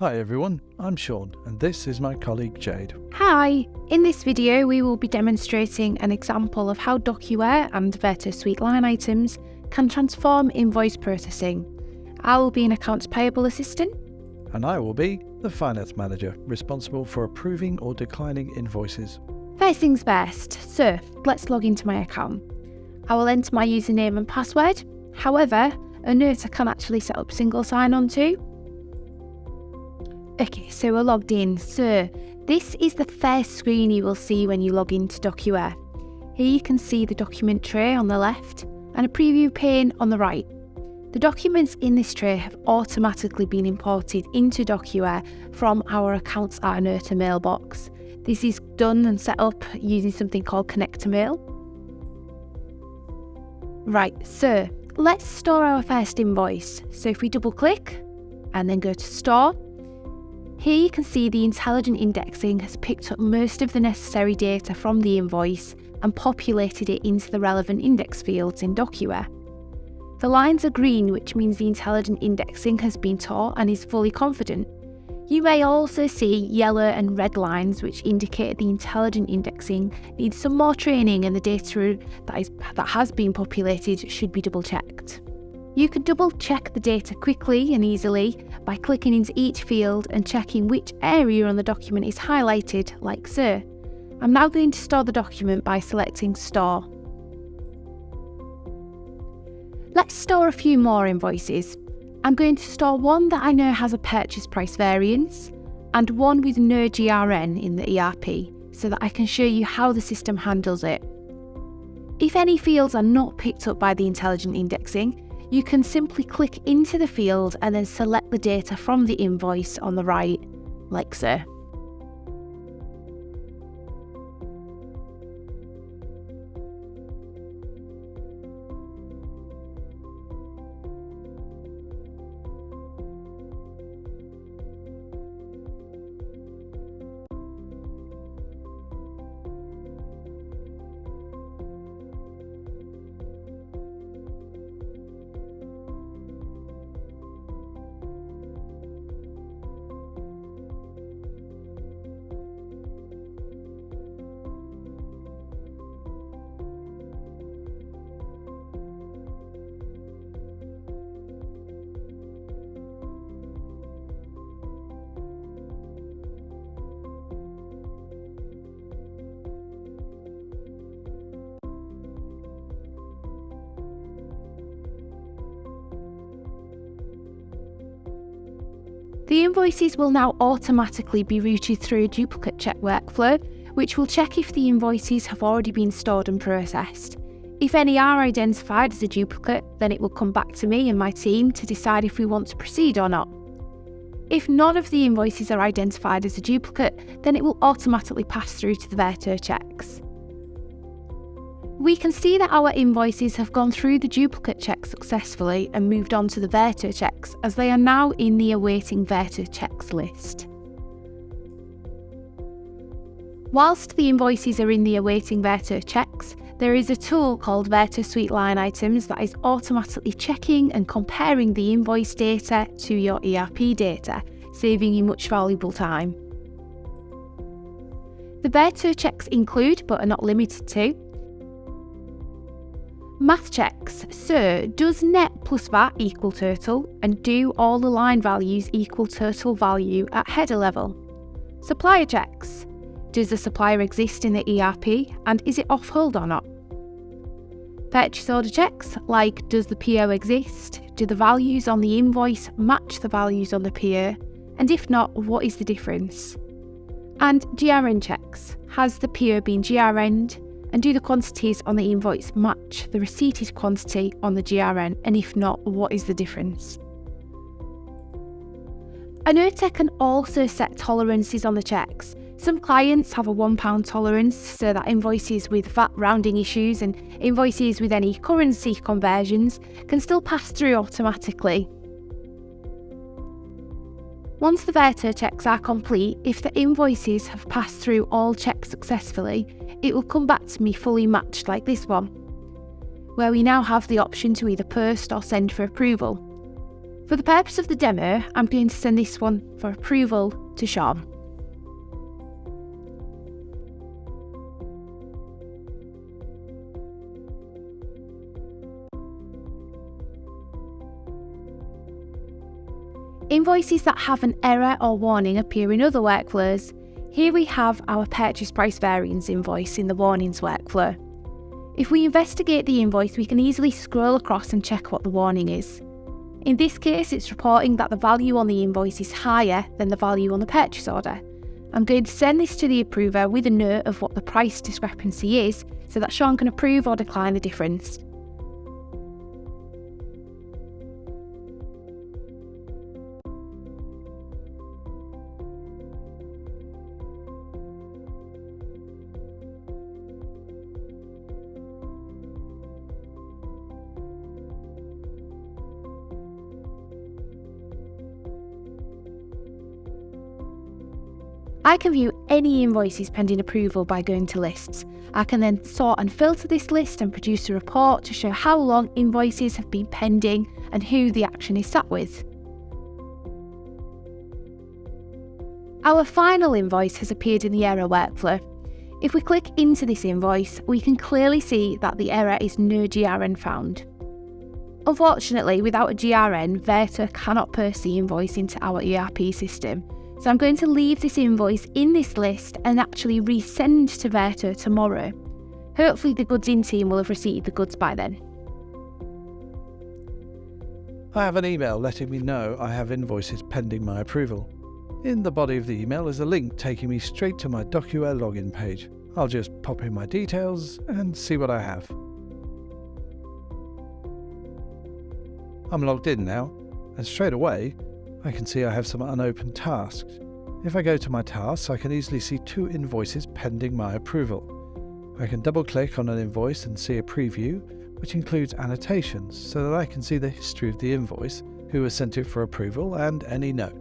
Hi everyone, I'm Sean and this is my colleague Jade. Hi! In this video we will be demonstrating an example of how Docuware and Vertosuite line items can transform invoice processing. I will be an accounts payable assistant. And I will be the finance manager, responsible for approving or declining invoices. First things first, so let's log into my account. I will enter my username and password. However, a note I can actually set up single sign-on too. Okay, so we're logged in. So this is the first screen you will see when you log into Docuware. Here you can see the document tray on the left and a preview pane on the right. The documents in this tray have automatically been imported into Docuware from our Accounts Alerter mailbox. This is done and set up using something called Connect to Mail. Right, so let's store our first invoice. So if we double click and then go to Store, here you can see the intelligent indexing has picked up most of the necessary data from the invoice and populated it into the relevant index fields in Docuware. The lines are green, which means the intelligent indexing has been taught and is fully confident. You may also see yellow and red lines, which indicate the intelligent indexing needs some more training and the data that has been populated should be double checked. You can double check the data quickly and easily by clicking into each field and checking which area on the document is highlighted, like so. I'm now going to store the document by selecting Store. Let's store a few more invoices. I'm going to store one that I know has a purchase price variance and one with no GRN in the ERP so that I can show you how the system handles it. If any fields are not picked up by the intelligent indexing, you can simply click into the field and then select the data from the invoice on the right, like so. The invoices will now automatically be routed through a duplicate check workflow, which will check if the invoices have already been stored and processed. If any are identified as a duplicate, then it will come back to me and my team to decide if we want to proceed or not. If none of the invoices are identified as a duplicate, then it will automatically pass through to the Verto checks. We can see that our invoices have gone through the duplicate check successfully and moved on to the Verto checks, as they are now in the awaiting Verto checks list. Whilst the invoices are in the awaiting Verto checks, there is a tool called Vertosuite line items that is automatically checking and comparing the invoice data to your ERP data, saving you much valuable time. The Verto checks include, but are not limited to, math checks. So, does net plus VAT equal total, and do all the line values equal total value at header level? Supplier checks. Does the supplier exist in the ERP, and is it off hold or not? Purchase order checks, like does the PO exist? Do the values on the invoice match the values on the PO? And if not, what is the difference? And GRN checks. Has the PO been GRN'd? And do the quantities on the invoice match the receipted quantity on the GRN, and if not, what is the difference? A noter can also set tolerances on the checks. Some clients have a £1 tolerance, so that invoices with VAT rounding issues and invoices with any currency conversions can still pass through automatically. Once the Verto checks are complete, if the invoices have passed through all checks successfully, it will come back to me fully matched like this one, where we now have the option to either post or send for approval. For the purpose of the demo, I'm going to send this one for approval to Sean. Invoices that have an error or warning appear in other workflows. Here we have our purchase price variance invoice in the warnings workflow. If we investigate the invoice, we can easily scroll across and check what the warning is. In this case, it's reporting that the value on the invoice is higher than the value on the purchase order. I'm going to send this to the approver with a note of what the price discrepancy is so that Sean can approve or decline the difference. I can view any invoices pending approval by going to lists. I can then sort and filter this list and produce a report to show how long invoices have been pending and who the action is sat with. Our final invoice has appeared in the error workflow. If we click into this invoice, we can clearly see that the error is no GRN found. Unfortunately, without a GRN, Verto cannot post the invoice into our ERP system. So I'm going to leave this invoice in this list and actually resend to Verto tomorrow. Hopefully the goods in team will have received the goods by then. I have an email letting me know I have invoices pending my approval. In the body of the email is a link taking me straight to my Docuware login page. I'll just pop in my details and see what I have. I'm logged in now, and straight away I can see I have some unopened tasks. If I go to my tasks, I can easily see 2 invoices pending my approval. I can double click on an invoice and see a preview, which includes annotations so that I can see the history of the invoice, who has sent it for approval, and any note.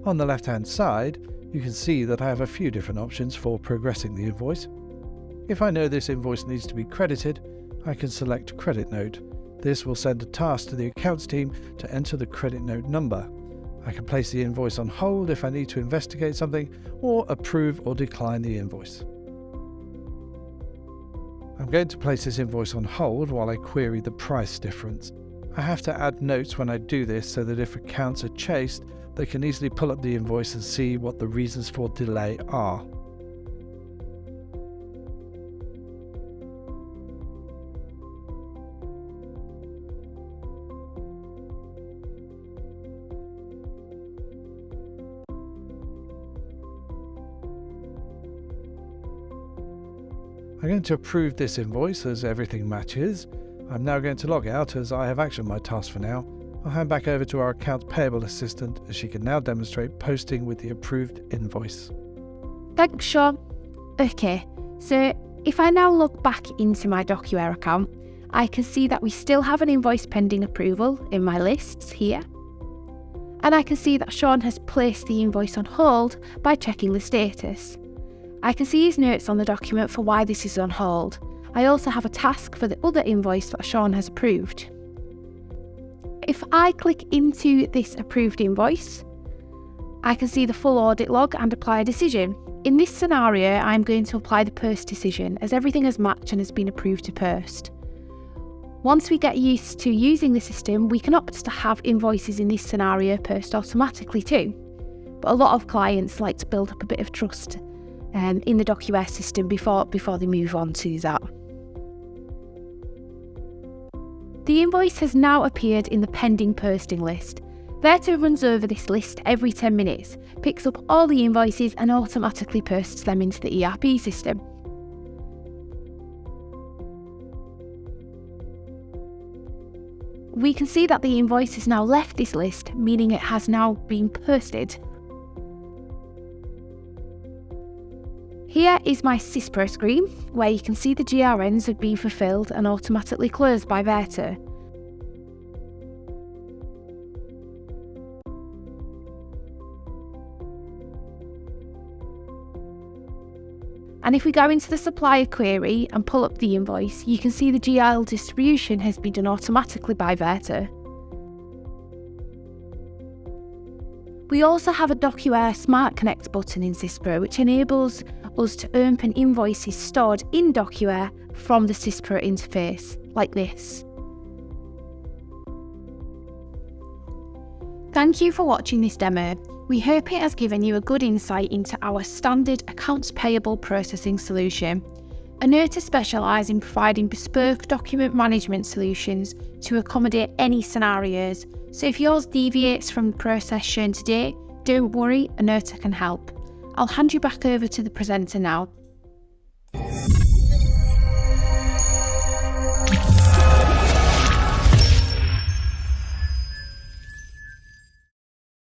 On the left hand side, you can see that I have a few different options for progressing the invoice. If I know this invoice needs to be credited, I can select Credit Note. This will send a task to the accounts team to enter the credit note number. I can place the invoice on hold if I need to investigate something, or approve or decline the invoice. I'm going to place this invoice on hold while I query the price difference. I have to add notes when I do this so that if accounts are chased, they can easily pull up the invoice and see what the reasons for delay are. I'm going to approve this invoice as everything matches. I'm now going to log out as I have actioned my task for now. I'll hand back over to our accounts payable assistant as she can now demonstrate posting with the approved invoice. Thanks, Sean. Okay, so if I now log back into my Docuware account, I can see that we still have an invoice pending approval in my lists here. And I can see that Sean has placed the invoice on hold by checking the status. I can see his notes on the document for why this is on hold. I also have a task for the other invoice that Sean has approved. If I click into this approved invoice, I can see the full audit log and apply a decision. In this scenario, I'm going to apply the post decision as everything has matched and has been approved to post. Once we get used to using the system, we can opt to have invoices in this scenario post automatically too. But a lot of clients like to build up a bit of trust in the Docuware system before they move on to that. The invoice has now appeared in the pending posting list. Verto runs over this list every 10 minutes, picks up all the invoices and automatically posts them into the ERP system. We can see that the invoice has now left this list, meaning it has now been posted. Here is my SYSPRO screen, where you can see the GRNs have been fulfilled and automatically closed by Verto. And if we go into the supplier query and pull up the invoice, you can see the GL distribution has been done automatically by Verto. We also have a Docuware Smart Connect button in SYSPRO, which enables us to open invoices stored in Docuware from the SYSPRO interface, like this. Thank you for watching this demo. We hope it has given you a good insight into our standard accounts payable processing solution. Anota specialise in providing bespoke document management solutions to accommodate any scenarios, so if yours deviates from the process shown today, don't worry, Anota can help. I'll hand you back over to the presenter now.